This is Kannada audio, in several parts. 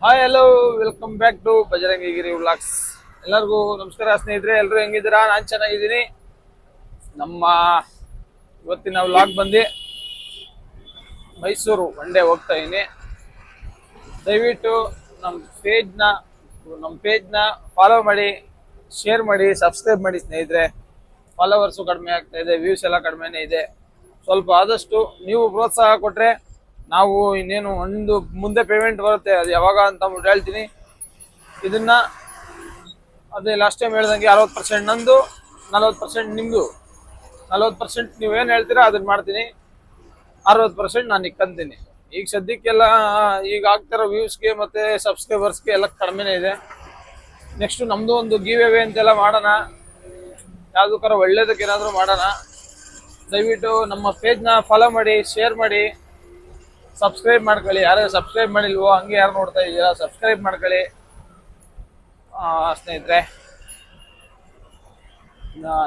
Hi hello welcome back to Bajarangigiri vlogs. ಎಲ್ಲರಿಗೂ ನಮಸ್ಕಾರ ಸ್ನೇಹಿತರೆ, ಎಲ್ಲರೂ ಹೆಂಗಿದ್ದೀರಾ? ನಾನು ಚೆನ್ನಾಗಿದ್ದೀನಿ. ನಮ್ಮ ಇವತ್ತಿನ ವ್ಲಾಗ್ ಬಂದು ಮೈಸೂರು ಒನ್ ಡೇ ಹೋಗ್ತಾ ಇದ್ದೀನಿ. ದಯವಿಟ್ಟು ನಮ್ಮ ಪೇಜ್ನ ಫಾಲೋ ಮಾಡಿ, ಶೇರ್ ಮಾಡಿ, ಸಬ್ಸ್ಕ್ರೈಬ್ ಮಾಡಿ ಸ್ನೇಹಿತರೆ. ಫಾಲೋವರ್ಸು ಕಡಿಮೆ ಆಗ್ತಾ ಇದೆ, ವ್ಯೂಸ್ ಎಲ್ಲ ಕಡಿಮೆನೇ ಇದೆ. ಸ್ವಲ್ಪ ಆದಷ್ಟು ನೀವು ಪ್ರೋತ್ಸಾಹ ಕೊಟ್ಟರೆ ನಾವು ಇನ್ನೇನು ಒಂದು ಮುಂದೆ ಪೇಮೆಂಟ್ ಬರುತ್ತೆ, ಅದು ಯಾವಾಗ ಅಂತ ಹೇಳ್ತೀನಿ. ಇದನ್ನ ಅದೇ ಲಾಸ್ಟ್ ಟೈಮ್ ಹೇಳ್ದಂಗೆ 60% ನಂದು, 40% ನಿಮ್ಮದು. 40% ನೀವೇನು ಹೇಳ್ತೀರಾ ಅದನ್ನ ಮಾಡ್ತೀನಿ, 60% ನಾನು ಇಕ್ಕಂತೀನಿ. ಈಗ ಸದ್ಯಕ್ಕೆಲ್ಲ ಈಗ ಆಗ್ತಿರೋ ವ್ಯೂಸ್ಗೆ ಮತ್ತು ಸಬ್ಸ್ಕ್ರೈಬರ್ಸ್ಗೆ ಎಲ್ಲ ಕಡಿಮೆನೇ ಇದೆ. ನೆಕ್ಸ್ಟು ನಮ್ಮದು ಒಂದು ಗಿವ್ ಅವೇ ಅಂತೆಲ್ಲ ಮಾಡೋಣ, ಯಾವುದಕ್ಕಾರ ಒಳ್ಳೇದಕ್ಕೆ ಏನಾದರೂ ಮಾಡೋಣ. ದಯವಿಟ್ಟು ನಮ್ಮ ಪೇಜ್ನ ಫಾಲೋ ಮಾಡಿ, ಶೇರ್ ಮಾಡಿ, ಸಬ್ಸ್ಕ್ರೈಬ್ ಮಾಡ್ಕೊಳ್ಳಿ. ಯಾರು ಸಬ್ಸ್ಕ್ರೈಬ್ ಮಾಡಿಲ್ವೋ ಹಂಗೆ ಯಾರು ನೋಡ್ತಾ ಇದ್ದೀರಾ ಸಬ್ಸ್ಕ್ರೈಬ್ ಮಾಡ್ಕೊಳ್ಳಿ ಸ್ನೇಹಿತರೆ.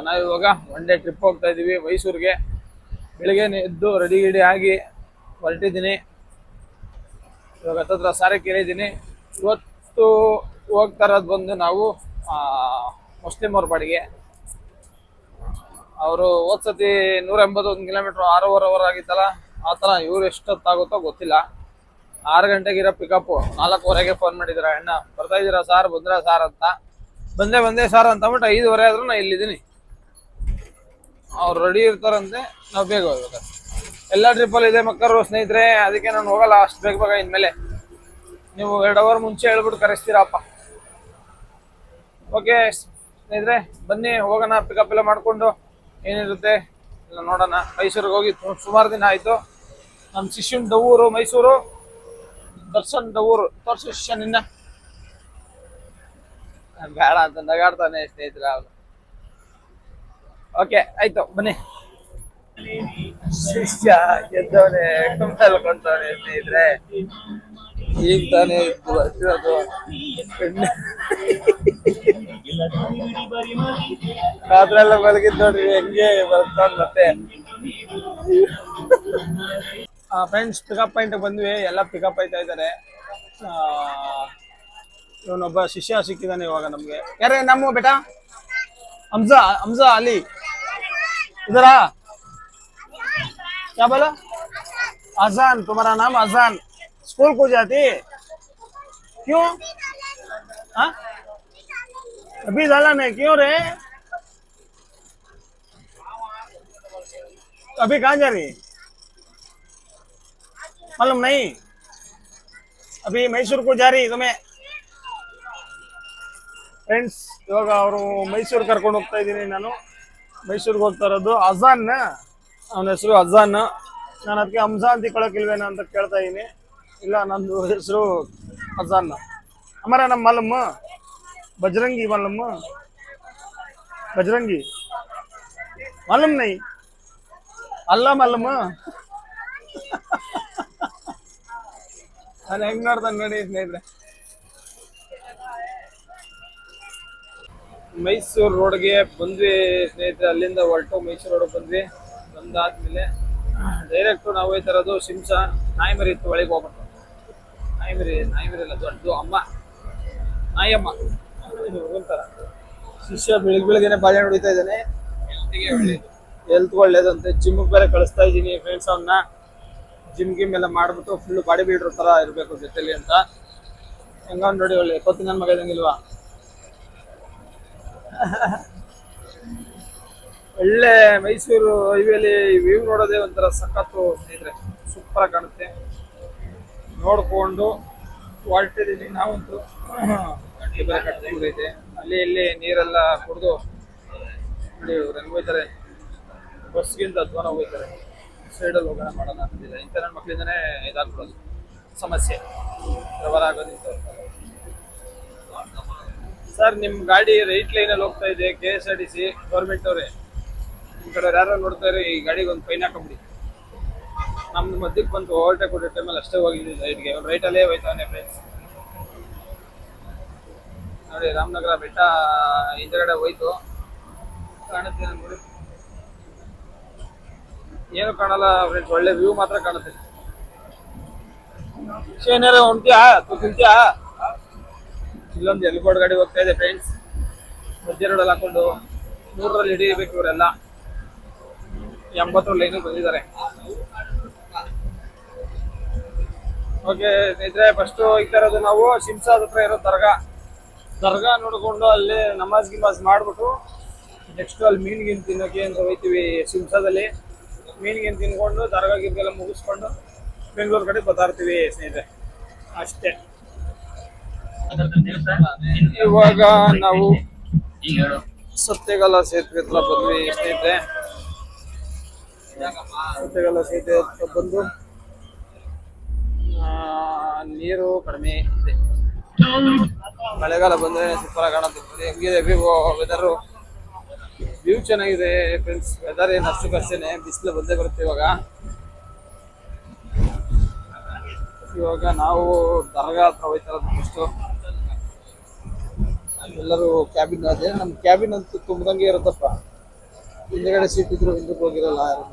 ನಾವಿವಾಗ ಒನ್ ಡೇ ಟ್ರಿಪ್ ಹೋಗ್ತಾ ಇದ್ದೀವಿ ಮೈಸೂರಿಗೆ. ಬೆಳಿಗ್ಗೆನೇ ಎದ್ದು ರೆಡಿ ಆಗಿ ಹೊರಟಿದ್ದೀನಿ. ಇವಾಗ ಹತ್ತತ್ರ ಸಾರಕೆರೆ ಇದ್ದೀನಿ. ಇವತ್ತು ಹೋಗ್ತಾ ಇರೋದು ಬಂದು ನಾವು ಮುಸ್ಲಿಂ ಅವ್ರ ಬಾಡಿಗೆ. ಅವರು ಹೋದ್ಸತಿ 181 ಕಿಲೋಮೀಟ್ರ್ 6.5 ಅವರ್ ಆಗಿತ್ತಲ್ಲ, ಆ ಥರ ಇವ್ರು ಎಷ್ಟೊತ್ತಾಗುತ್ತೋ ಗೊತ್ತಿಲ್ಲ. 6 ಗಂಟೆಗಿರೋ ಪಿಕಪ್ಪು 4:15ಗೆ ಫೋನ್ ಮಾಡಿದಾರೆ, ಅಣ್ಣ ಬರ್ತಾ ಇದ್ದೀರಾ ಸಾರ್, ಬಂದ್ರ ಸಾರ್ ಅಂತ. ಬಂದೆ ಸಾರ್ ಅಂತ ಅಂದ್ಬಿಟ್ಟು 5:15 ಆದ್ರೂ ನಾನು ಇಲ್ಲಿದ್ದೀನಿ. ಅವ್ರು ರೆಡಿ ಇರ್ತಾರಂತೆ, ನಾವು ಬೇಗ ಹೋಗ್ಬೇಕು. ಎಲ್ಲ ಟ್ರಿಪ್ಪಲ್ಲಿ ಇದೆ ಮಕ್ಕಳು ಸ್ನೇಹಿತರೆ, ಅದಕ್ಕೆ ನಾನು ಹೋಗಲ್ಲ ಅಷ್ಟು ಬೇಗ ಇನ್ಮೇಲೆ. ನೀವು 2 ಅವರ್ ಮುಂಚೆ ಹೇಳ್ಬಿಟ್ಟು ಕರೆಸ್ತೀರಪ್ಪ. ಓಕೆ ಸ್ನೇಹಿತರೆ, ಬನ್ನಿ ಹೋಗೋಣ. ಪಿಕಪ್ ಎಲ್ಲ ಮಾಡಿಕೊಂಡು ಏನಿರುತ್ತೆ ಎಲ್ಲ ನೋಡೋಣ. ಮೈಸೂರಿಗೆ ಹೋಗಿ ಸುಮಾರು ದಿನ ಆಯಿತು. ನಮ್ಮ ಶಿಷ್ಯನ ದವೂರು ಮೈಸೂರು, ದರ್ಶನ್ ದವೂರು. ತೋರ್ಸು ಶಿಷ್ಯನ್ ಇನ್ನ ಬೇಡ ಅಂತ ನಗಾಡ್ತಾನೆ ಸ್ನೇಹಿತರೆ ಅವನು. ಓಕೆ ಆಯ್ತು ಬನ್ನಿ. ಶಿಷ್ಯ ಗೆದ್ದವನೇ ಕುಂತವನೇ ಸ್ನೇಹಿತರೆ. ಈಗ ತಾನೇ ಬರ್ತಿರೋದು. ರಾತ್ರೆಲ್ಲ ಮಲಗಿದ್ ನೋಡ್ರಿ ಹೆಂಗೆ ಬರ್ತಾವ್ ಮತ್ತೆ. ಫ್ರೆಂಡ್ಸ್ ಪಿಕಪ್ ಪಾಯಿಂಟ್ ಬಂದ್ವಿ, ಎಲ್ಲ ಪಿಕಪ್ ಆಯ್ತಾ ಇದ್ದಾರೆ. ಇವನೊಬ್ಬ ಶಿಷ್ಯ ಸಿಕ್ಕಿದ್ದಾನೆ ಇವಾಗ ನಮ್ಗೆ. ಯಾರೇ ನಮ್ಮ ಬೇಟಾ? ಹಮ್ಜಾ ಅಲಿ ಇದರಾ? क्या बोला? अजान, तुम्हारा नाम अजान? स्कूल को जाती? क्यों? हाँ अभी झाला नहीं, क्यों रे? अभी कहाँ जा रही? मालूम नहीं? अभी मैसूर को जा रही तुम्हें? ಫ್ರೆಂಡ್ಸ್ ಇವಾಗ ಅವರು ಮೈಸೂರು ಕರ್ಕೊಂಡು ಹೋಗ್ತಾ ಇದ್ದೀನಿ. ನಾನು ಮೈಸೂರಿಗೆ ಹೋಗ್ತಾ ಇರೋದು. ಅಜಾನ್, ಅವನ ಹೆಸರು ಅಜಾನ್. ನಾನು ಅದಕ್ಕೆ ಹಮ್ಜಾ ಅಂತ ಇಟ್ಕೊಳ್ಳೋಕಿಲ್ವೇನ ಅಂತ ಕೇಳ್ತಾ ಇದ್ದೀನಿ. ಇಲ್ಲ, ನಂದು ಹೆಸರು ಅಜಾನ್. ಹಮಾರಾ ನಮ್ಮ ಮಾಲೂಮ್ ಬಜರಂಗಿ, ಮಾಲೂಮ್ ಬಜರಂಗಿ ಮಾಲೂಮ್ ನೈ ಅಲ್ಲ ಮಾಲೂಮ್. ನಾನು ಹೆಂಗ್ ನೋಡ್ತಾನೆ ನೋಡಿ ಸ್ನೇಹಿತರೆ. ಮೈಸೂರು ರೋಡ್ಗೆ ಬಂದ್ವಿ ಸ್ನೇಹಿತರೆ. ಅಲ್ಲಿಂದ ಹೊರಟು ಮೈಸೂರು ರೋಡ್ ಬಂದ್ವಿ. ಬಂದಾದ್ಮೇಲೆ ಡೈರೆಕ್ಟು ನಾವು ಹೋಯ್ತಾ ಇರೋದು ಶಿಂಸ. ನಾಯಿಮರಿ ಇತ್ತು, ಒಳಗೆ ಹೋಗ್ಬಿಟ್ಟು. ನಾಯಿಮರಿ ಇಲ್ಲ, ದೊಡ್ಡದು ಅಮ್ಮ, ನಾಯಮ್ಮ ಹೋಗ್ತಾರ. ಶಿಷ್ಯ ಬೆಳಿಗ್ಗೆನೆ ಬಾಳೆ ಹೊಡಿತಾ ಇದ್ದಾನೆ. ಹೆಲ್ತ್ ಒಳ್ಳೇದಂತೆ. ಜಿಮ್ಗೆ ಬೇರೆ ಕಳಿಸ್ತಾ ಇದ್ದೀನಿ ಫ್ರೆಂಡ್ಸ್. ಅವನ್ನ ಜಿಮ್ ಗಿಮ್ ಎಲ್ಲ ಮಾಡ್ಬಿಟ್ಟು ಫುಲ್ ಬಾಡಿ ಬಿಲ್ಡರ್ ತರ ಇರಬೇಕು ಜೊತೆಲಿ ಅಂತ. ಹೆಂಗ ನೋಡಿ ಒಳ್ಳೆ ಕೊತ್ತಿ ನನ್ನ ಮಗ ಇದಂಗಿಲ್ವಾ? ಒಳ್ಳೆ ಮೈಸೂರು ಹೈವೇಲಿ ವ್ಯೂ ನೋಡೋದೇ ಒಂಥರ ಸಖತ್ತು ಸ್ನೇಹಿತರೆ. ಸೂಪರ್ ಆಗಿ ಕಾಣುತ್ತೆ. ನೋಡ್ಕೊಂಡು ಹೊರಟಿದ್ದೀನಿ ನಾವಂತೂ. ಗಂಟೆ ಬೇರೆ ಕಟ್ಟೈತೆ. ಅಲ್ಲಿ ಇಲ್ಲಿ ನೀರೆಲ್ಲ ಕುಡಿದು ನೋಡಿ ಹೆಂಗ್ ಹೋಗ್ತಾರೆ. ಬಸ್ಗಿಂತ ಅಧ್ವಾನ ಹೋಗ್ತಾರೆ. ಸೈಡಲ್ಲಿ ಹೋಗೋಣ ಮಾಡೋಣ ಅಂತಿಲ್ಲ. ಇಂಥ ನನ್ನ ಮಕ್ಕಳಿಂದನೇ ಇದಾಗ್ಬಿಡೋದು ಸಮಸ್ಯೆ. ಪ್ರಬಲ ಆಗೋದಿತ್ತು. ಸರ್ ನಿಮ್ಮ ಗಾಡಿ ರೈಟ್ ಲೈನಲ್ಲಿ ಹೋಗ್ತಾ ಇದೆ, KSRTC ಗೌರ್ಮೆಂಟ್ ಅವರೇ. ನಿಮ್ಮ ಕಡೆ ಯಾರು ನೋಡ್ತಾರೆ, ಈ ಗಾಡಿಗೆ ಒಂದು ಫೈನ್ ಹಾಕೊಂಬಿಡಿ. ನಮ್ದು ಮಧ್ಯಕ್ಕೆ ಬಂತು ಓವರ್ಟೇಕ್ ಕೊಡೋ ಟೈಮಲ್ಲಿ ಅಷ್ಟೇ ಹೋಗಿದ್ದೀವಿ ರೈಟ್ಗೆ. ಅವ್ನು ರೈಟಲ್ಲೇ ಹೋಯ್ತಾನೆ ಫ್ರೆಂಡ್ಸ್. ನೋಡಿ ರಾಮನಗರ ಬೆಟ್ಟ ಹಿಂದಗಡೆ ಹೋಯ್ತು, ಕಾಣುತ್ತೆ ನೋಡಿ. ಏನು ಕಾಣಲ್ಲ ಫ್ರೆಂಡ್ಸ್, ಒಳ್ಳೆ ವ್ಯೂ ಮಾತ್ರ ಕಾಣುತ್ತೆ. ಏನಾರ ಹೊಂಟ್ಯಾ ತಿಂತ್ಯಾ? ಇಲ್ಲೊಂದು ಎಲ್ಗೋಡ್ ಗಾಡಿ ಹೋಗ್ತಾ ಇದೆ ಫ್ರೆಂಡ್ಸ್. ಮಧ್ಯ ರೋಡಲ್ಲಿ ಹಾಕೊಂಡು 100ರಲ್ಲಿ ಹಿಡಿಯಬೇಕು ಇವರೆಲ್ಲ. 80 ಲೈನಿಗೆ ಬಂದಿದ್ದಾರೆ. ಓಕೆ ಸ್ನೇಹಿತರೆ, ಫಸ್ಟ್ ಹೋಗ್ತಾ ಇರೋದು ನಾವು ಶಿಮ್ಸಾದ್ ಹತ್ರ ಇರೋ ದರ್ಗಾ ನೋಡ್ಕೊಂಡು ಅಲ್ಲಿ ನಮಾಜ್ ಗಿಮಾಜ್ ಮಾಡ್ಬಿಟ್ಟು ನೆಕ್ಸ್ಟ್ ಅಲ್ಲಿ ಮೀನ್ಗಿನ್ ತಿನ್ನೋಕೆ ಅಂತ ಹೋಗ್ತೀವಿ. ಶಿಮ್ಸಾದಲ್ಲಿ ಮೀನ್ಗಿನ್ ತಿನ್ಕೊಂಡು ದರ್ಗಾ ಗಿರ್ಗೆಲ್ಲ ಮುಗಿಸ್ಕೊಂಡು ಬೆಂಗಳೂರು ಕಡೆ ಬರ್ತಾರ್ತೀವಿ ಸ್ನೇಹಿತರೆ, ಅಷ್ಟೇ. ಇವಾಗ ನಾವು ಸತ್ಯಗಾಲ ಸೇತುವೆ ಹತ್ರ ಬಂದ್ವಿ ಸ್ನೇಹಿತರೆ. ಸತ್ಯಗಾಲ ಸೇತುವೆ ಹತ್ರ ಬಂದು ನೀರು ಕಡಿಮೆ ಇದೆ. ಮಳೆಗಾಲ ಬಂದ್ರೆ ಸೂಪರ್ ಆಗಿ ಕಾಣುತ್ತೆ. ಹೆಂಗಿದೆ ವೆದರು, ವ್ಯೂ ಚೆನ್ನಾಗಿದೆ ಫ್ರೆಂಡ್ಸ್. ವೆದರ್ ಏನು ಅಷ್ಟಕ್ಕಷ್ಟೇನೆ, ಬಿಸಿಲು ಬಂದೇ ಬರುತ್ತೆ ಇವಾಗ ನಾವು ದರ್ಗಾ ಹತ್ರ ಹೋಯ್ತಾ ಇರೋದು. ಫಸ್ಟು ಎಲ್ಲರೂ ಕ್ಯಾಬಿನ್ ಅದೇ, ನಮ್ಮ ಕ್ಯಾಬಿನ್ ಅಂತೂ ತುಂಬದಂಗೆ ಇರುತ್ತಪ್ಪ. ಹಿಂದೆಗಡೆ ಸೀಟ್ ಇದ್ರು ಹಿಂದಕ್ಕೆ ಹೋಗಿರಲ್ಲ ಯಾರು.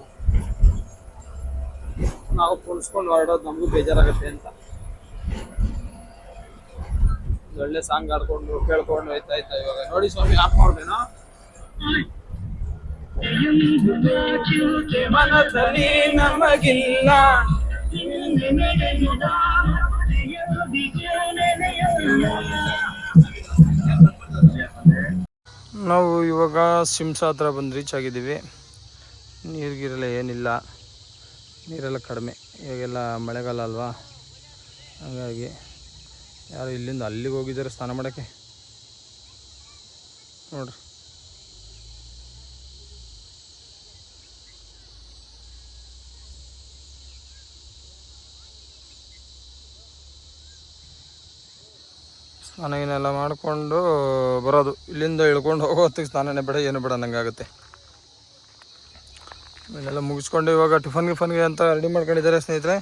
ನಾವು ಕುಣಿಸ್ಕೊಂಡು ಹೊರಡೋದು ನಮಗೂ ಬೇಜಾರಾಗುತ್ತೆ ಅಂತ ಒಳ್ಳೆ ಸಾಂಗ್ ಆಡ್ಕೊಂಡು ಕೇಳ್ಕೊಂಡು ಹೋಯ್ತಾ ಇದ್ದ. ಇವಾಗ ನೋಡಿ ಸ್ವಾಮಿ ಆಫ್ ಮಾಡ್ದೇನೋ. ಮನದಲ್ಲಿ ನಮಗಿಲ್ಲ ನಾವು ಇವಾಗ ಶಿಮ್ಸಾ ಹತ್ರ ಬಂದು ರೀಚ್ ಆಗಿದ್ದೀವಿ. ನೀರಿಗಿರಲ್ಲ ಏನಿಲ್ಲ, ನೀರೆಲ್ಲ ಕಡಿಮೆ. ಇವಾಗೆಲ್ಲ ಮಳೆಗಾಲ ಅಲ್ವಾ, ಹಾಗಾಗಿ ಯಾರು ಇಲ್ಲಿಂದ ಅಲ್ಲಿಗೆ ಹೋಗಿದ್ದಾರೆ ಸ್ನಾನ ಮಾಡೋಕ್ಕೆ ನೋಡ್ರಿ. ಸ್ನಾನ ಏನೆಲ್ಲ ಮಾಡಿಕೊಂಡು ಬರೋದು. ಇಲ್ಲಿಂದ ಇಳ್ಕೊಂಡು ಹೋಗೋ ಹೊತ್ತಿಗೆ ಸ್ನಾನನೇ ಬೇಡ ಏನು ಬೇಡ ಅನ್ನಂಗಾಗುತ್ತೆ. ಇದನ್ನೆಲ್ಲ ಮುಗಿಸ್ಕೊಂಡು ಇವಾಗ ಟಿಫನ್ಗೆ ಅಂತ ರೆಡಿ ಮಾಡ್ಕೊಂಡಿದ್ದಾರೆ ಸ್ನೇಹಿತರೆ.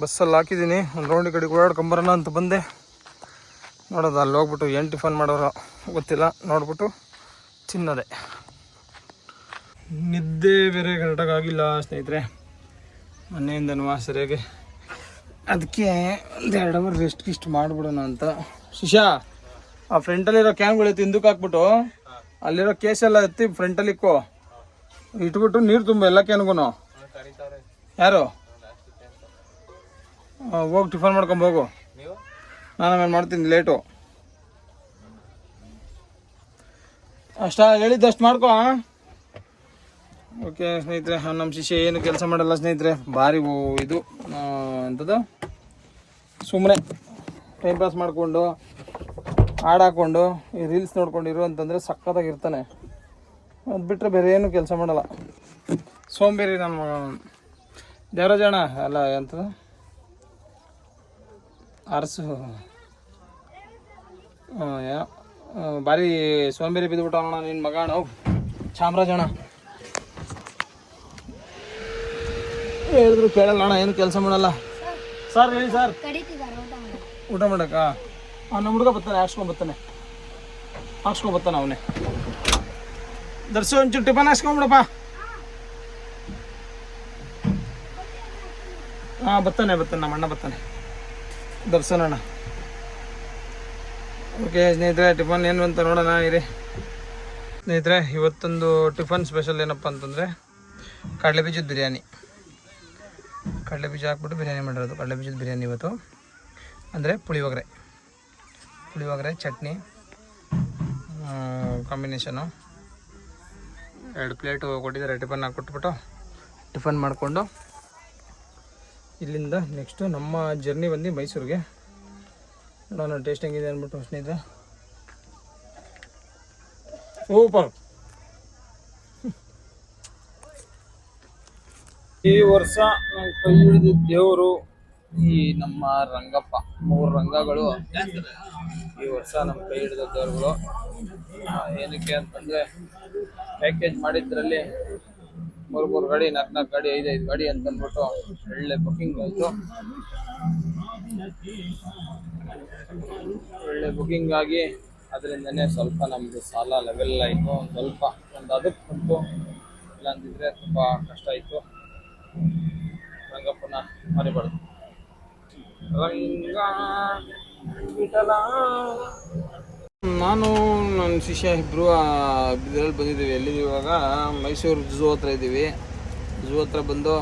ಬಸ್ಸಲ್ಲಿ ಹಾಕಿದ್ದೀನಿ. ಒಂದು ರೌಂಡ್ ಕಡೆಗೆ ಓಡಾಡ್ಕೊಂಬರೋಣ ಅಂತ ಬಂದೆ. ನೋಡೋದು ಅಲ್ಲಿ ಹೋಗ್ಬಿಟ್ಟು ಏನು ಟಿಫನ್ ಮಾಡೋರು ಗೊತ್ತಿಲ್ಲ, ನೋಡ್ಬಿಟ್ಟು ತಿನ್ನೋದೆ. ನಿದ್ದೆ ಬೇರೆ ಕರೆಕ್ಟಾಗಿ ಆಗಿಲ್ಲ ಸ್ನೇಹಿತರೆ ಮೊನ್ನೆಯಿಂದನೂ ಸರಿಯಾಗಿ. ಅದಕ್ಕೆ ಒಂದು 2 ಅವರ್ ರೆಸ್ಟ್ ಮಾಡಿಬಿಡೋಣ ಅಂತ. ಶಿಶಾ, ಆ ಫ್ರಂಟಲ್ಲಿರೋ ಕ್ಯಾನ್ಗಳು ಎತ್ತಿ ಹಿಂದಕ್ಕೆ ಹಾಕ್ಬಿಟ್ಟು ಅಲ್ಲಿರೋ ಕೇಸೆಲ್ಲ ಎತ್ತಿ ಫ್ರಂಟಲ್ಲಿ ಇಟ್ಬಿಟ್ಟು ನೀರು ತುಂಬ ಎಲ್ಲ ಕ್ಯಾನ್ಗೂ. ಯಾರು ಹೋಗಿ ಟಿಫನ್ ಮಾಡ್ಕೊಂಬೋಗು, ನಾನು ಆಮೇಲೆ ಮಾಡ್ತೀನಿ, ಲೇಟು. ಅಷ್ಟ ಹೇಳಿದ್ದಷ್ಟು ಮಾಡ್ಕೊ. ಓಕೆ ಸ್ನೇಹಿತರೆ, ನಮ್ಮ ಶಿಷ್ಯ ಏನು ಕೆಲಸ ಮಾಡಲ್ಲ ಸ್ನೇಹಿತರೆ. ಭಾರಿ ಇದು ಅಂಥದ್ದು, ಸುಮ್ಮನೆ ಟೈಮ್ ಪಾಸ್ ಮಾಡಿಕೊಂಡು ಹಾಡಾಕೊಂಡು ಈ ರೀಲ್ಸ್ ನೋಡ್ಕೊಂಡಿರು ಅಂತಂದರೆ ಸಕ್ಕತ್ತಾಗಿರ್ತಾನೆ. ಅದು ಬಿಟ್ಟರೆ ಬೇರೆ ಏನು ಕೆಲಸ ಮಾಡಲ್ಲ. ಸೋಂಬೇರಿ ನಮ್ಮ ದೇವರಾಜಣ್ಣ ಅಲ್ಲ ಎಂಥದ್ದು ಅರಸು ಭಾರಿ ಸೋಂಬೇರಿ ಬಿದ್ದುಬಿಟ್ಟವಣ್ಣ ನಿನ್ನ ಮಗ ಅಣ್ಣ. ಚಾಮರಾಜಣ್ಣ ಹೇಳಿದ್ರು ಕೇಳಲ್ಲ ಅಣ್ಣ, ಏನು ಕೆಲಸ ಮಾಡಲ್ಲ. ಸರ್ ಹೇಳಿ ಸರ್, ಊಟ ಮಾಡಕ್ಕ ನಮ್ಮ ಹುಡುಗ ಬರ್ತಾನೆ, ಹಾಕ್ಸ್ಕೊಂಬರ್ತಾನೆ ಅವನೇ. ದರ್ಶು ಒಂಚೂರು ಟಿಫನ್ ಹಾಕ್ಸ್ಕೊಂಬಿಡಪ್ಪ. ಹಾಂ ಬರ್ತಾನೆ, ನಮ್ಮ ಅಣ್ಣ ಬರ್ತಾನೆ, ದರ್ಶನ್ ಅಣ್ಣ. ಓಕೆ ಸ್ನೇಹಿತರೆ, ಟಿಫನ್ ಏನು ಅಂತ ನೋಡೋಣ ಇರಿ ಸ್ನೇಹಿತರೆ. ಇವತ್ತೊಂದು ಟಿಫನ್ ಸ್ಪೆಷಲ್ ಏನಪ್ಪ ಅಂತಂದರೆ ಕಡಲೆ ಬೀಜದ ಬಿರಿಯಾನಿ. ಕಡಲೆ ಬೀಜ ಹಾಕ್ಬಿಟ್ಟು ಬಿರಿಯಾನಿ ಮಾಡಿರೋದು. ಕಡಲೆ ಬೀಜದ ಬಿರಿಯಾನಿ ಇವತ್ತು ಅಂದರೆ ಪುಳಿಯೋಗರೆ, ಚಟ್ನಿ ಕಾಂಬಿನೇಷನು. 2 ಪ್ಲೇಟು ಕೊಟ್ಟಿದ್ದಾರೆ. ಟಿಫನ್ ಹಾಕ್ಕೊಟ್ಬಿಟ್ಟು ಟಿಫನ್ ಮಾಡಿಕೊಂಡು ಇಲ್ಲಿಂದ ನೆಕ್ಸ್ಟು ನಮ್ಮ ಜರ್ನಿ ಬಂದು ಮೈಸೂರಿಗೆ. ನೋಡೋಣ ಟೇಸ್ಟ್ ಹೆಂಗಿದೆ ಅಂದ್ಬಿಟ್ಟು ಸ್ನೇಹಿತರೆ. ಸೂಪರ್. ಈ ವರ್ಷ ನಾವು ಕೈ ಹಿಡಿದ ದೇವರು ಈ ನಮ್ಮ ರಂಗಪ್ಪ. 3 ರಂಗಗಳು ಈ ವರ್ಷ ನಮ್ಮ ಕೈ ಹಿಡಿದ ದೇವರುಗಳು. ಏನಕ್ಕೆ ಅಂತಂದರೆ ಪ್ಯಾಕೇಜ್ ಮಾಡಿದ್ರಲ್ಲಿ 3 ಗಾಡಿ, 4 ಗಾಡಿ, 5 ಗಾಡಿ ಅಂತಂದ್ಬಿಟ್ಟು ಒಳ್ಳೆ ಬುಕ್ಕಿಂಗ್ ಆಯಿತು. ಒಳ್ಳೆ ಬುಕ್ಕಿಂಗ್ ಆಗಿ ಅದರಿಂದನೇ ಸ್ವಲ್ಪ ನಮ್ಮದು ಸಾಲ ಲೆವೆಲ್ ಆಯಿತು. ಒಂದು ಅದಕ್ಕೆ ಬಂತು, ಇಲ್ಲ ಅಂದಿದ್ರೆ ತುಂಬ ಕಷ್ಟ ಆಯಿತು. ರಂಗಪ್ಪನ ಮರಿಬಾರ್ದು. ರಂಗ ವಿಠಲ. ನಾನು ನನ್ನ ಶಿಷ್ಯ ಇಬ್ಬರು ಇದರಲ್ಲಿ ಬಂದಿದ್ದೀವಿ. ಎಲ್ಲಿದ್ದೀವಿ ಇವಾಗ? ಮೈಸೂರು ಝೂ ಹತ್ರ ಇದ್ದೀವಿ. ಝೂ ಹತ್ರ ಬಂದು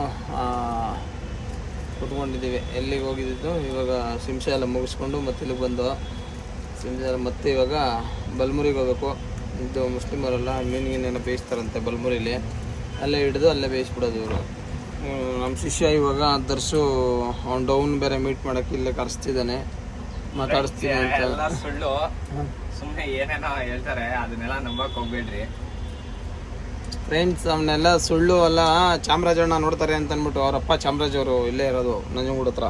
ಕುತ್ಕೊಂಡಿದ್ದೀವಿ. ಎಲ್ಲಿಗೆ ಹೋಗಿದ್ದು ಇವಾಗ ಸಿಂಸೆ ಎಲ್ಲ ಮುಗಿಸ್ಕೊಂಡು ಮತ್ತೆ ಇಲ್ಲಿಗೆ ಬಂದು ಸಿಂಸೆ ಮತ್ತೆ ಇವಾಗ ಬಲ್ಮುರಿಗೆ ಹೋಗಬೇಕು. ಇದು ಮುಸ್ಲಿಮರೆಲ್ಲ ಮೀನಿಗೆಲ್ಲ ಬೇಯಿಸ್ತಾರಂತೆ ಬಲ್ಮುರಿಲಿ. ಅಲ್ಲೇ ಹಿಡಿದು ಅಲ್ಲೇ ಬೇಯಿಸ್ಬಿಡೋದು ಇವರು. ನಮ್ಮ ಶಿಷ್ಯ ಇವಾಗ ದರ್ಶು ಅವ್ನು ಡೌನ್ ಬೇರೆ ಮೀಟ್ ಮಾಡೋಕ್ಕೆ ಇಲ್ಲೇ ಕರೆಸ್ತಿದ್ದಾನೆ, ಮಾತಾಡಿಸ್ತೀನಿ ಅಂತ. ಸುಳ್ಳು, ಸುಮ್ಮನೆ ಏನೇನೋ ಹೇಳ್ತಾರೆ, ಅದನ್ನೆಲ್ಲ ನಂಬಕ್ ಹೋಗ್ಬೇಡ್ರಿ ಫ್ರೆಂಡ್ಸ್. ಅವನ್ನೆಲ್ಲ ಸುಳ್ಳು ಅಲ್ಲ. ಚಾಮರಾಜಣ್ಣ ನೋಡ್ತಾರೆ ಅಂತ ಅಂದ್ಬಿಟ್ಟು ಅವರಪ್ಪ ಚಾಮರಾಜ್ ಅವರು ಇಲ್ಲೇ ಇರೋದು ನಂಜನಗೂಡು ಹತ್ರ.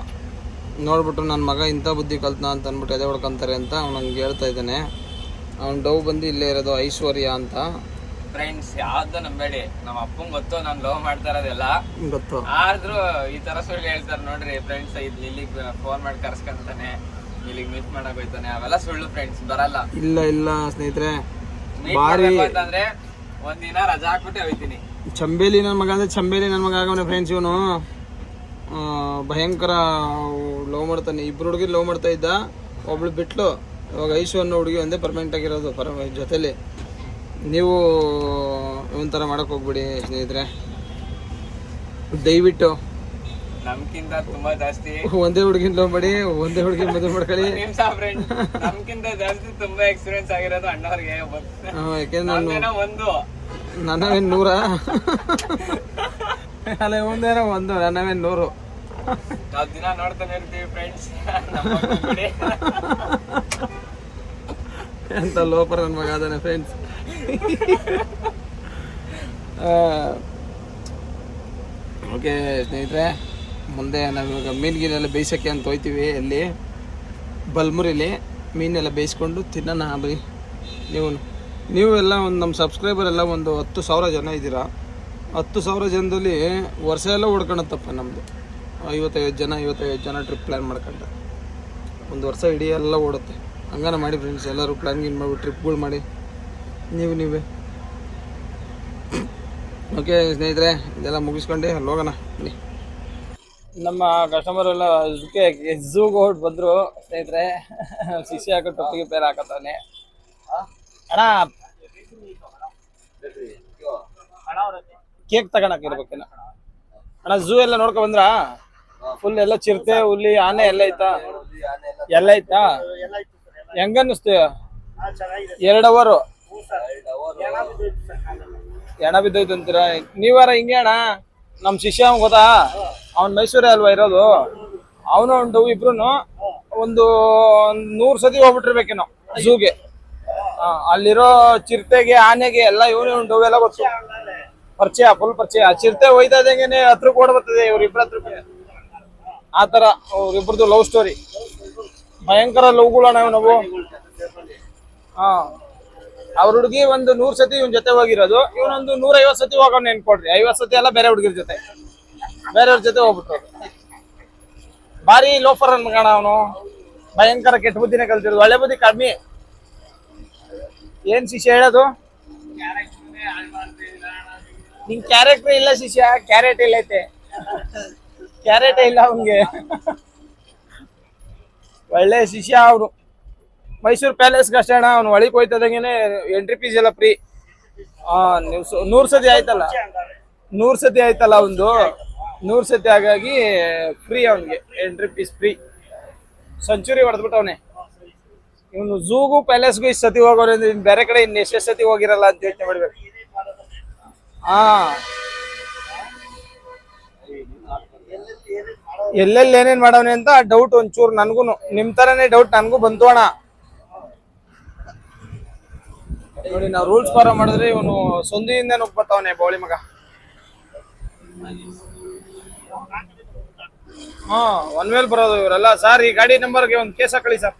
ನೋಡ್ಬಿಟ್ಟು ನನ್ನ ಮಗ ಇಂಥ ಬುದ್ಧಿ ಕಲ್ತನ ಅಂತ ಅಂದ್ಬಿಟ್ಟು ಎದೆ ಹೊಡ್ಕೊಂತಾರೆ ಅಂತ ಅವ್ನು ನಂಗೆ ಹೇಳ್ತಾ ಇದ್ದಾನೆ. ಅವ್ನು ಡವ್ ಬಂದು ಇಲ್ಲೇ ಇರೋದು ಐಶ್ವರ್ಯ ಅಂತ. ಫ್ರೆಂಡ್ಸ್ ಯಾವ್ದು ನಂಬೇಡಿ, ನಮ್ಮ ಅಪ್ಪಂಗೆ ಗೊತ್ತು ನಾನು ಲವ್ ಮಾಡ್ತಾ ಇರೋದೆಲ್ಲ ಗೊತ್ತು. ಆದ್ರೂ ಈ ತರ ಸುಳ್ಳು ಹೇಳ್ತಾರೆ ನೋಡ್ರಿ ಫ್ರೆಂಡ್ಸ್. ಇಲ್ಲಿಗೆ ಫೋನ್ ಮಾಡಿ ಕರ್ಸ್ಕೊಂತಾನೆ, ಇಲ್ಲಿಗೆ ಮೀಟ್ ಮಾಡಕ್ ಹೋಯ್ತಾನೆ, ಅವೆಲ್ಲ ಸುಳ್ಳು ಫ್ರೆಂಡ್ಸ್, ಬರಲ್ಲ. ಇಲ್ಲ ಇಲ್ಲ ಸ್ನೇಹಿತರೆ, ಬಾರಿ ಅಂತಂದ್ರೆ ಒಂದಿನ ರಜಾ ಹಾಕ್ಬಿಟ್ಟೆ ಹೋಯ್ತೀನಿ. ಚಂಬೇಲಿ ನನ್ನ ಮಗ ಅಂದ್ರೆ ಚಂಬೇಲಿ ನನ್ನ ಮಗ ಆಗವನೆ ಫ್ರೆಂಡ್ಸ್. ಇವನು ಭಯಂಕರ ಲವ್ ಮಾಡ್ತಾನೆ. ಇಬ್ರು ಹುಡುಗಿ ಲವ್ ಮಾಡ್ತಾ ಇದ್ದ, ಒಬ್ಳು ಬಿಟ್ಲು. ಇವಾಗ ಐಶು ಅನ್ನೋ ಹುಡುಗಿ ಒಂದೇ ಪರ್ಮನೆಂಟ್ ಆಗಿರೋದು ಜೊತೆಲಿ. ನೀವು ಒಂಥರ ಮಾಡಕ್ ಹೋಗ್ಬಿಡಿ ಸ್ನೇಹಿತರೆ, ದಯವಿಟ್ಟು. ನಮ್ಕಿಂತ ತುಂಬಾ ಜಾಸ್ತಿ ಒಂದೇ ಹುಡುಗಿನ ಲವ್ ಮಾಡಿ, ಒಂದೇ ಹುಡುಗಿ ಮದುವೆ ಮಾಡ್ಕೊಳ್ಳಿ. ನಮ್ಕಿಂತ ಜಾಸ್ತಿ ತುಂಬಾ ಎಕ್ಸ್ಪೀರಿಯನ್ಸ್ ಆಗಿರೋದು ಅಣ್ಣವ್ರಿಗೆ. ಯಾಕೆಂದ್ರೆ ಒಂದು ನನ್ನವೇನ್ 100 ಅಲ್ಲ, ಒಂದೇನೋ ಒಂದು, ನನ್ನವೇನ್ 100. ನಾವ್ ದಿನ ನೋಡ್ತಾನೆ ಇರ್ತೀವಿ ಫ್ರೆಂಡ್ಸ್. ಎಂತ ಲೋಪರ್ ನನ್ನ ಮಗ ಅದಾನೆ ಫ್ರೆಂಡ್ಸ್. ಓಕೆ ಸ್ನೇಹಿತರೆ, ಮುಂದೆ ನಾವಿವಾಗ ಮೀನುಗೀನೆಲ್ಲ ಬೇಯಿಸೋಕ್ಕೆ ಅಂತ ಹೋಯ್ತೀವಿ. ಎಲ್ಲಿ? ಬಲ್ಮುರಿಲಿ ಮೀನೆಲ್ಲ ಬೇಯಿಸ್ಕೊಂಡು ತಿನ್ನೋಣ ಬರೀ. ನೀವು ಎಲ್ಲ ಒಂದು ನಮ್ಮ ಸಬ್ಸ್ಕ್ರೈಬರ್ ಎಲ್ಲ ಒಂದು 10,000 ಜನ ಇದ್ದೀರಾ. 10,000 ಜನದಲ್ಲಿ ವರ್ಷ ಎಲ್ಲ ಓಡ್ಕೊಳತ್ತಪ್ಪ ನಮ್ಮದು. 55 ಜನ ಟ್ರಿಪ್ ಪ್ಲ್ಯಾನ್ ಮಾಡ್ಕೊಂಡ್ರೆ ಒಂದು ವರ್ಷ ಇಡೀ ಎಲ್ಲ ಓಡುತ್ತೆ. ಹಂಗಾನ ಮಾಡಿ ಫ್ರೆಂಡ್ಸ್, ಎಲ್ಲರೂ ಪ್ಲ್ಯಾನ್ ಗಿನ್ ಮಾಡಿಬಿಟ್ಟು ಟ್ರಿಪ್ಗಳು ಮಾಡಿ ನೀವೇ. ಓಕೆ ಸ್ನೇಹಿತರೆ, ಇದೆಲ್ಲ ಮುಗಿಸ್ಕೊಂಡು ಅಲ್ಲಿ ಹೋಗೋಣ ಬನ್ನಿ. ನಮ್ಮ ಕಸ್ಟಮರ್ ಎಲ್ಲ ಝೂಗೆ ಹೊಟ್ಟು ಬಂದರು ಸ್ನೇಹಿತರೆ. ಶಿಶಿ ಹಾಕೊಂಡು ಟೊಪ್ಪಿಗೆ ಪೇರ್ ಹಾಕತ್ತಾನೆ. ಅಣ್ಣ ಕೇಕ್ ತಗೊಳಕ್ ಇರ್ಬೇಕೇನ ಅಣ್ಣ? ಝೂ ಎಲ್ಲ ನೋಡ್ಕೊಂಡ್ ಬಂದ್ರಾ? ಫುಲ್ ಎಲ್ಲ ಚಿರತೆ, ಹುಲಿ, ಆನೆ ಎಲ್ಲ ಐತಾ? ಎಲ್ಲ ಐತಾ? ಹೆಂಗನ್ನಿಸ್ತು? 2 ಅವರು ಎಣ ಬಿದ್ದೋಯ್ತು ಅಂತೀರಾ? ನೀವಾರ ಹಿಂಗೆ ಅಣ್ಣ? ನಮ್ ಶಿಷ್ಯ ಅವ್ನ್ ಗೊತ್ತಾ? ಅವ್ನ್ ಮೈಸೂರೇ ಅಲ್ವಾ ಇರೋದು? ಅವನು ಉಂಟು, ಇಬ್ರು ಒಂದು 100 ಸತಿ ಹೋಗ್ಬಿಟ್ಟಿರ್ಬೇಕೇನೋ ಝೂಗೆ. ಅಲ್ಲಿರೋ ಚಿರತೆಗೆ, ಆನೆಗೆ ಎಲ್ಲ ಇವನೇ ಉಂಟು, ಎಲ್ಲ ಗೊತ್ತು. ಪರಿಚಯ, ಫುಲ್ ಪರಿಚಯ. ಚಿರತೆ ಹೋಯ್ತಾ ಇದ್ದಂಗೆನೆ ಹತ್ರಕ್ಕೆ ಓಡ್ ಬರ್ತದೆ ಇವ್ರಿಬ್ರ ಹತ್ರಕ್ಕೆ. ಆತರ ಅವ್ರಿಬ್ರದ್ದು ಲವ್ ಸ್ಟೋರಿ. ಭಯಂಕರ ಲವ್ಗಳಣ್ಣ ನಾವು. ಅವ್ರ ಹುಡುಗಿ ಒಂದು 100 ಸತಿ ಇವನ್ ಜೊತೆ ಹೋಗಿರೋದು. ಇವನೊಂದು 150 ಸತಿ ಹೋಗೋಣ ನೆನ್ಕೊಡ್ರಿ. 50 ಸತಿ ಎಲ್ಲ ಬೇರೆ ಹುಡುಗಿರ ಜೊತೆ, ಬೇರೆಯವ್ರ ಜೊತೆ ಹೋಗ್ಬಿಟ್ಟು. ಭಾರಿ ಲೋಫರ್ ಅನ್ಮಗಣ ಅವನು. ಭಯಂಕರ ಕೆಟ್ಟ ಬುದ್ಧಿನೇ ಕಲ್ತಿರೋದು, ಒಳ್ಳೆ ಬುದ್ಧಿ ಕಮ್ಮಿ. ಏನ್ ಶಿಷ್ಯ ಹೇಳೋದು? ನಿನ್ ಕ್ಯಾರೆಕ್ಟರ್ ಇಲ್ಲ ಶಿಷ್ಯ, ಕ್ಯಾರೆಟ್ ಇಲ್ಲ ಐತೆ. ಕ್ಯಾರೆಟ್ ಇಲ್ಲ ಅವನ್ಗೆ. ಒಳ್ಳೆ ಶಿಷ್ಯ ಅವನು. ಮೈಸೂರು ಪ್ಯಾಲೇಸ್ಗೆ ಅಷ್ಟೇ ಅಣ್ಣ. ಅವ್ನು ಒಳಗೆ ಹೋಯ್ತದಂಗೆನೆ ಎಂಟ್ರಿ ಫೀಸ್ ಎಲ್ಲ ಫ್ರೀ. ನೀವು 100 ಸತಿ ಆಯ್ತಲ್ಲ, 100 ಸತಿ ಆಯ್ತಲ್ಲ ಒಂದು 100 ಸತಿ, ಹಾಗಾಗಿ ಫ್ರೀ ಅವನಿಗೆ ಎಂಟ್ರಿ ಫೀಸ್ ಫ್ರೀ. ಸೆಂಚುರಿ ಹೊಡೆದ್ಬಿಟ್ಟವನೆ ಇವನು. ಝೂಗೂ ಪ್ಯಾಲೇಸ್ಗೂ ಇಷ್ಟು ಸತಿ ಹೋಗೋರು, ಬೇರೆ ಕಡೆ ಇನ್ನು ಎಷ್ಟೆಷ್ಟು ಸತಿ ಹೋಗಿರಲ್ಲ ಅಂತ ಯೋಚನೆ ಮಾಡ್ಬೇಕು. ಎಲ್ಲೆಲ್ಲಿ ಏನೇನ್ ಮಾಡವನೆ ಅಂತ ಡೌಟ್ ಒಂಚೂರು ನನ್ಗೂ. ನಿಮ್ ತರನೇ ಡೌಟ್ ನನ್ಗೂ ಬಂತು ಅಣ್ಣ. ನೋಡಿ, ನಾವು ರೂಲ್ಸ್ ಫಾಲೋ ಮಾಡಿದ್ರೆ ಇವನು ಸಂಧಿಯಿಂದ ನುಗ್ಬತ್ತವನೆ ಬೋಳಿ ಮಗ. ಒನ್ ವೇಲ್ ಬರೋದು ಇವರೆಲ್ಲ. ಸರ್, ಈ ಗಾಡಿ ನಂಬರ್ಗೆ ಒಂದು ಕೇಸ್ ಹಾಕಳಿ ಸರ್.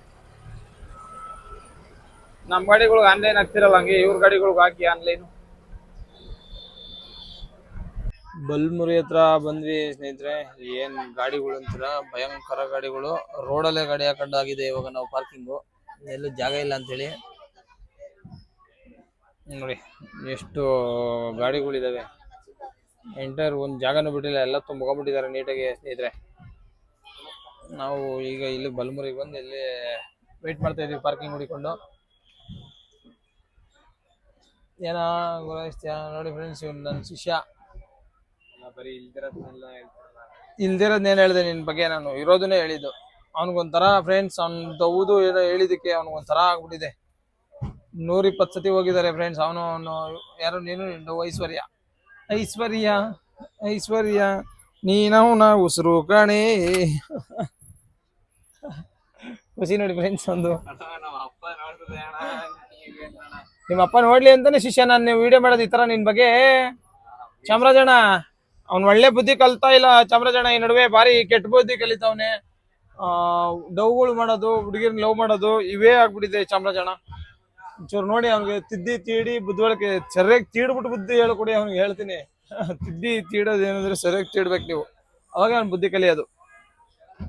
ನಮ್ ಗಾಡಿಗಳಿಗೆ ಆನ್ಲೈನ್ ಆಗ್ತಿರಲ್ಲ, ಹಂಗೆ ಇವ್ರ ಗಾಡಿಗಳಿಗೆ ಹಾಕಿ ಆನ್ಲೈನ್. ಬಲ್ಮುರಿ ಹತ್ರ ಬಂದ್ವಿ ಸ್ನೇಹಿತರೆ. ಏನ್ ಗಾಡಿಗಳು ಅಂತೀರ, ಭಯಂಕರ ಗಾಡಿಗಳು. ರೋಡಲ್ಲೇ ಗಾಡಿ ಹಾಕೊಂಡಾಗಿದೆ ಇವಾಗ ನಾವು ಪಾರ್ಕಿಂಗು. ಎಲ್ಲೂ ಜಾಗ ಇಲ್ಲ ಅಂತೇಳಿ ನೋಡಿ ಎಷ್ಟು ಗಾಡಿಗಳಿದಾವೆ. ಎಂಟರ್ ಒಂದು ಜಾಗನೂ ಬಿಟ್ಟಿಲ್ಲ, ಎಲ್ಲ ತುಂಬ್ಕೊಂಡ್ಬಿಟ್ಟಿದ್ದಾರೆ ನೀಟಾಗಿ ಸ್ನೇಹಿತರೆ. ನಾವು ಈಗ ಇಲ್ಲಿ ಬಲ್ಮುರಿಗೆ ಬಂದು ಇಲ್ಲಿ ವೆಯ್ಟ್ ಮಾಡ್ತಾ ಇದೀವಿ ಪಾರ್ಕಿಂಗ್ ಹುಡಿಕೊಂಡು. ಏನೋ ಗುರಾಯಿಸ್ತೀಯ ನೋಡಿ ಫ್ರೆಂಡ್ಸ್, ಇವ್ನು ನನ್ನ ಶಿಷ್ಯ. ಬರೀ ಇಲ್ದಿರೋದ್ನೆಲ್ಲ ಹೇಳ್ತಾರಲ್ಲ. ಇಲ್ದಿರೋದ್ನೇನು ಹೇಳಿದೆ ನಿನ್ನ ಬಗ್ಗೆ? ನಾನು ಇರೋದನ್ನೇ ಹೇಳಿದ್ದು. ಅವ್ನಿಗೊಂಥರ ಫ್ರೆಂಡ್ಸ್, ಅವ್ನು ಹೌದು ಏನೋ ಹೇಳಿದಕ್ಕೆ ಅವ್ನಿಗೊಂಥರ ಆಗ್ಬಿಟ್ಟಿದೆ. 120 ಸತಿ ಹೋಗಿದ್ದಾರೆ ಫ್ರೆಂಡ್ಸ್. ಅವನು ಯಾರು ನೀನು ಐಶ್ವರ್ಯ ಐಶ್ವರ್ಯ ಐಶ್ವರ್ಯ ನೀನವನ ಉಸಿರು ಕಣೆ. ಖುಷಿ ನೋಡಿ ಫ್ರೆಂಡ್ಸ್ ಒಂದು. ನಮ್ಮ ಅಪ್ಪ ನೋಡ್ತದೆ ಅಣ್ಣ, ಅಣ್ಣ. ನಿಮ್ಮ ಅಪ್ಪ ನೋಡ್ಲಿ ಅಂತಾನೆ ಶಿಷ್ಯ ನಾನು ವಿಡಿಯೋ ಮಾಡೋದು ಈ ತರ ನಿನ್ ಬಗ್ಗೆ. ಚಾಮರಾಜಣ್ಣ ಅವ್ನು ಒಳ್ಳೆ ಬುದ್ಧಿ ಕಲ್ತಾ ಇಲ್ಲ. ಚಾಮರಾಜಣ್ಣ ಈ ನಡುವೆ ಭಾರಿ ಕೆಟ್ಟ ಬುದ್ಧಿ ಕಲಿತಾವನೆ. ಡವ್ಗಳು ಮಾಡೋದು, ಹುಡುಗಿರ್ನ ಲವ್ ಮಾಡೋದು ಇವೇ ಆಗ್ಬಿಟ್ಟಿದೆ ಚಾಮರಾಜಣ್ಣ. ಒಂಚೂರು ನೋಡಿ ಅವ್ನಿಗೆ ತಿದ್ದಿ ತೀಡಿ ಬುದ್ಧಿವಳಿಕೆ ಸರಿಯಾಗಿ ತೀಡ್ಬಿಟ್ಟು ಬುದ್ಧಿ ಹೇಳ್ಕೊಡಿ ಅವ್ನಿಗೆ. ಹೇಳ್ತೀನಿ, ತಿದ್ದಿ ತೀಡೋದು ಏನಂದ್ರೆ ಸರಿಯಾಗಿ ತೀಡ್ಬೇಕು ನೀವು, ಅವಾಗ ಅವ್ನು ಬುದ್ಧಿ ಕಲಿಯೋದು.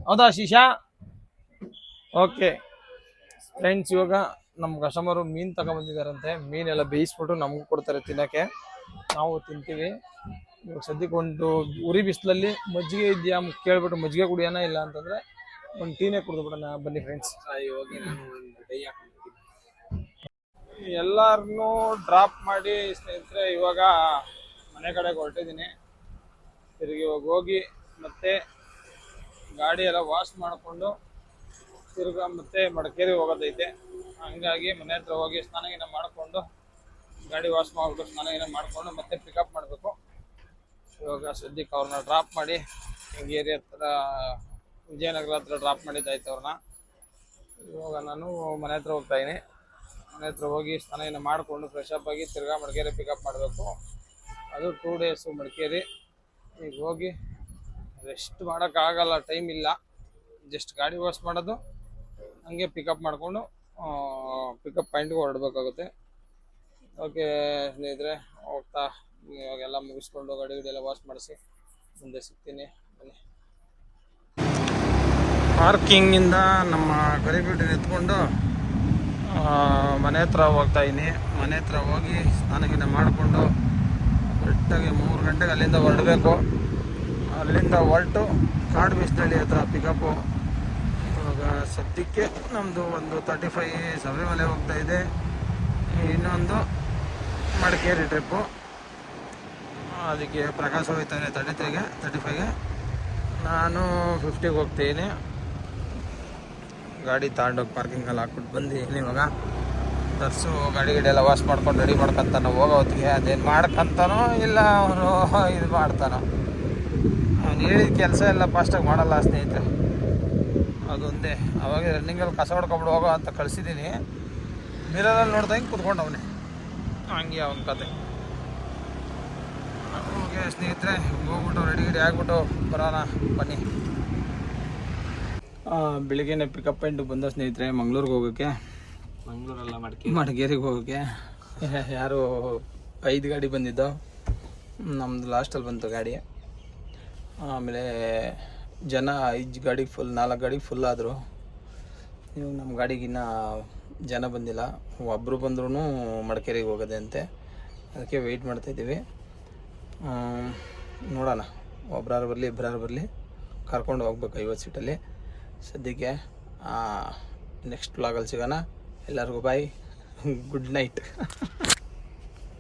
ಹೌದಾ ಶಿಶಾ? ಓಕೆ ಫ್ರೆಂಡ್ಸ್, ಇವಾಗ ನಮ್ಮ ಕಸ್ಟಮರು ಮೀನು ತಗೊಂಡ್ಬಂದಿದ್ದಾರಂತೆ. ಮೀನೆಲ್ಲ ಬೇಯಿಸ್ಬಿಟ್ಟು ನಮಗೂ ಕೊಡ್ತಾರೆ ತಿನ್ನೋಕ್ಕೆ, ನಾವು ತಿಂತೀವಿ. ಇವಾಗ ಸದ್ಯಕ್ಕೆ ಒಂದು ಉರಿ ಬಿಸಿಲಲ್ಲಿ ಮಜ್ಜಿಗೆ ಇದೆಯಾ ಕೇಳ್ಬಿಟ್ಟು ಮಜ್ಜಿಗೆ ಕುಡಿಯೋಣ, ಇಲ್ಲ ಅಂತಂದ್ರೆ ಒಂದು ಟೀನೇ ಕುಡಿದು ಬಿಡೋಣ. ಬನ್ನಿ ಫ್ರೆಂಡ್ಸ್. ಹೋಗಿ ನಾನು ಒಂದು ಡೈ ಹಾಕ್ಬಿಡ್ತೀನಿ. ಎಲ್ಲಾರನ್ನೂ ಡ್ರಾಪ್ ಮಾಡಿ ಸ್ನೇಹಿತರೆ ಇವಾಗ ಮನೆ ಕಡೆಗೆ ಹೊರಟಿದ್ದೀನಿ. ತಿರುಗಿ ಇವಾಗ ಹೋಗಿ ಮತ್ತೆ ಗಾಡಿ ಎಲ್ಲ ವಾಶ್ ಮಾಡಿಕೊಂಡು ತಿರ್ಗಾ ಮತ್ತೆ ಮಡಿಕೇರಿ ಹೋಗೋದೈತೆ. ಹಂಗಾಗಿ ಮನೆ ಹತ್ರ ಹೋಗಿ ಸ್ನಾನ ಮಾಡಿಕೊಂಡು ಗಾಡಿ ವಾಶ್ ಮಾಡಿಬಿಟ್ಟು ಸ್ನಾನ ಮಾಡಿಕೊಂಡು ಮತ್ತೆ ಪಿಕಪ್ ಮಾಡಬೇಕು. ಇವಾಗ ಸದ್ಯಕ್ಕೆ ಅವ್ರನ್ನ ಡ್ರಾಪ್ ಮಾಡಿ ಹಿಂಗೇರಿ ಹತ್ರ ವಿಜಯನಗರ ಹತ್ರ ಡ್ರಾಪ್ ಮಾಡಿದ್ದಾಯ್ತು ಅವ್ರನ್ನ. ಇವಾಗ ನಾನು ಮನೆ ಹತ್ರ ಹೋಗ್ತಾಯಿದ್ದೀನಿ. ಮನೆ ಹತ್ರ ಹೋಗಿ ಸ್ನಾನ ಮಾಡಿಕೊಂಡು ಫ್ರೆಶ್ ಅಪ್ ಆಗಿ ತಿರ್ಗಾ ಮಡಿಕೇರಿ ಪಿಕಪ್ ಮಾಡಬೇಕು. ಅದು 2 ಡೇಸು ಮಡಿಕೇರಿ. ಈಗ ಹೋಗಿ ರೆಸ್ಟ್ ಮಾಡೋಕ್ಕಾಗಲ್ಲ, ಟೈಮ್ ಇಲ್ಲ. ಜಸ್ಟ್ ಗಾಡಿ ವಾಶ್ ಮಾಡೋದು, ಹಂಗೆ ಪಿಕಪ್ ಮಾಡಿಕೊಂಡು ಪಿಕಪ್ ಪಾಯಿಂಟ್ಗೆ ಹೊರಡಬೇಕಾಗುತ್ತೆ. ಓಕೆ ಸ್ನೇಹಿತರೆ, ಹೋಗ್ತಾ ಇವಾಗೆಲ್ಲ ಮುಗಿಸ್ಕೊಂಡು ಗಾಡಿ ಎಲ್ಲ ವಾಶ್ ಮಾಡಿಸಿ ಮುಂದೆ ಸಿಗ್ತೀನಿ. ಬನ್ನಿ. ಪಾರ್ಕಿಂಗಿಂದ ನಮ್ಮ ಗರಿಬಿಟ್ಟು ಎತ್ಕೊಂಡು ಮನೆ ಹತ್ರ ಹೋಗ್ತಾಯಿದ್ದೀನಿ. ಮನೆ ಹತ್ರ ಹೋಗಿ ಸ್ನಾನ ಮಾಡಿಕೊಂಡು ಕರೆಕ್ಟಾಗಿ 3 ಗಂಟೆಗೆ ಅಲ್ಲಿಂದ ಹೊರಡಬೇಕು. ಅಲ್ಲಿಂದ ಹೊರಟು ಕಾಡು ಬಿಸ್ನಳ್ಳಿ ಹತ್ರ ಪಿಕಪ್ಪು. ಇವಾಗ ಸದ್ಯಕ್ಕೆ ನಮ್ಮದು ಒಂದು 35 ಶಬರಿಮಲೆ ಹೋಗ್ತಾಯಿದೆ, ಇನ್ನೊಂದು ಮಡಿಕೇರಿ ಟ್ರಿಪ್ಪು. ಅದಕ್ಕೆ ಪ್ರಕಾಶ ಹೋಗ್ತಾನೆ 35ಗೆ, ನಾನು 50ಗೆ ಹೋಗ್ತೀನಿ. ಗಾಡಿ ತಗೊಂಡೋಗಿ ಪಾರ್ಕಿಂಗಲ್ಲಿ ಹಾಕ್ಬಿಟ್ಟು ಬಂದಿದ್ದೀನಿ. ಇವಾಗ ತರ್ಸು ಗಾಡಿ ಎಲ್ಲ ವಾಶ್ ಮಾಡ್ಕೊಂಡು ರೆಡಿ ಮಾಡ್ಕೊತಾನೋ ಹೋಗೋ ಹೊತ್ತಿಗೆ. ಅದೇನು ಮಾಡ್ಕೊತಾನೋ ಇಲ್ಲ ಅವನು ಇದು ಮಾಡ್ತಾನೋ, ಅವ್ನು ಹೇಳಿದ ಕೆಲಸ ಎಲ್ಲ ಫಾಸ್ಟಾಗಿ ಮಾಡಲ್ಲ ಸ್ನೇಹಿತರೆ, ಅದೊಂದೇ. ಅವಾಗ ರನ್ನಿಂಗಲ್ಲಿ ಕಸ ಹೊಡ್ಕೊಬಿಡು ಹೋಗೋ ಅಂತ ಕಳಿಸಿದ್ದೀನಿ. ಮಿರರಲ್ಲಿ ನೋಡ್ದಂಗೆ ಕುತ್ಕೊಂಡು ಹಂಗೆ ಅವನ ಕತೆ. ಓಕೆ ಸ್ನೇಹಿತರೆ, ಹೋಗ್ಬಿಟ್ಟು ರೆಡಿ ಆಗಿಬಿಟ್ಟು ಬರೋಣ ಬನ್ನಿ. ಬೆಳಿಗ್ಗೆನೇ ಪಿಕಪ್ ಪಾಯಿಂಟ್ ಬಂದ ಸ್ನೇಹಿತರೆ, ಮಂಗ್ಳೂರಿಗೆ ಹೋಗೋಕ್ಕೆ. ಮಂಗ್ಳೂರಲ್ಲ ಮಡಿಕೇರಿಗೆ ಹೋಗೋಕ್ಕೆ. ಯಾರು 5 ಗಾಡಿ ಬಂದಿದ್ದು, ನಮ್ಮದು ಲಾಸ್ಟಲ್ಲಿ ಬಂತು ಗಾಡಿ. ಆಮೇಲೆ ಜನ 5 ಗಾಡಿಗೆ ಫುಲ್, 4 ಗಾಡಿಗೆ ಫುಲ್ ಆದರು. ಇವಾಗ ನಮ್ಮ ಗಾಡಿಗಿನ್ನ ಜನ ಬಂದಿಲ್ಲ. ಒಬ್ಬರು ಬಂದ್ರೂ ಮಡಿಕೇರಿಗೆ ಹೋಗೋದೆ ಅಂತೆ, ಅದಕ್ಕೆ ವೆಯ್ಟ್ ಮಾಡ್ತಾಯಿದ್ದೀವಿ. ನೋಡೋಣ, ಒಬ್ಬರಾರು ಬರಲಿ ಇಬ್ಬರಾರು ಬರಲಿ, ಕರ್ಕೊಂಡು ಹೋಗ್ಬೇಕು 50 ಸೀಟಲ್ಲಿ. ಸದ್ಯಕ್ಕೆ ನೆಕ್ಸ್ಟ್ ವ್ಲಾಗಲ್ಲಿ ಸಿಗೋಣ. ಎಲ್ಲರಿಗೂ ಬಾಯ್, ಗುಡ್ ನೈಟ್.